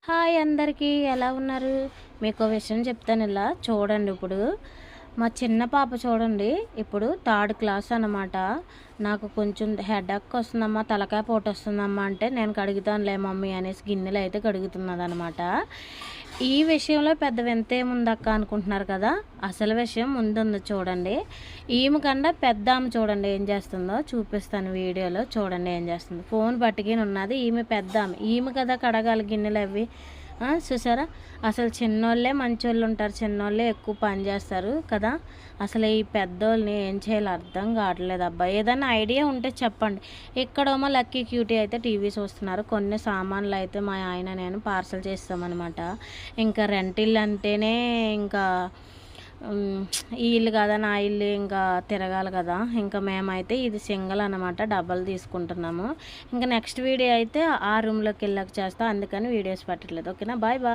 Hi అందరికీ ఎలా ఉన్నారు? మీకో విషయం చెప్తాను ఇలా చూడండి. ఇప్పుడు మా చిన్న పాప చూడండి, ఇప్పుడు థర్డ్ క్లాస్ అనమాట. నాకు కొంచెం హెడేక్ వస్తుందమ్మా, తలకాయ పోటు వస్తుందమ్మా అంటే, నేను కడుగుతానులే మమ్మీ అనేసి గిన్నెలు అయితే కడుగుతున్నదనమాట. ఈ విషయంలో పెద్ద వింతేముందక్క అనుకుంటున్నారు కదా, అసలు విషయం ముందుంది చూడండి. ఈమె కన్నా పెద్ద ఆమె చూడండి ఏం చేస్తుందో చూపిస్తాను వీడియోలో. చూడండి ఏం చేస్తుంది, ఫోన్ పట్టుకుని ఉన్నది. ఈమె పెద్ద ఆమె, ఈమె కదా కడగాలి గిన్నెలు అవి. చూసారా, అసలు చిన్నోళ్ళే మంచోళ్ళు ఉంటారు, చిన్నోళ్ళే ఎక్కువ పని చేస్తారు కదా. అసలు ఈ పెద్దోళ్ళని ఏం చేయాలో అర్థం కావట్లేదు అబ్బా. ఏదైనా ఐడియా ఉంటే చెప్పండి. ఇక్కడేమో లక్కీ క్యూటీ అయితే టీవీ చూస్తున్నారు. కొన్ని సామాన్లు అయితే మా ఆయన నేను పార్సల్ చేస్తామన్నమాట. ఇంకా రెంట్ ఇల్లు అంటేనే ఇంకా ఈ ఇల్లు కదా నా ఇల్లు, ఇంకా తిరగాలి కదా. ఇంకా మేమైతే ఇది సింగిల్ అనమాట, డబ్బులు తీసుకుంటున్నాము. ఇంకా నెక్స్ట్ వీడియో అయితే ఆ రూమ్లోకి వెళ్ళాక చేస్తాం, అందుకని వీడియోస్ పెట్టట్లేదు. ఓకేనా, బాయ్ బాయ్.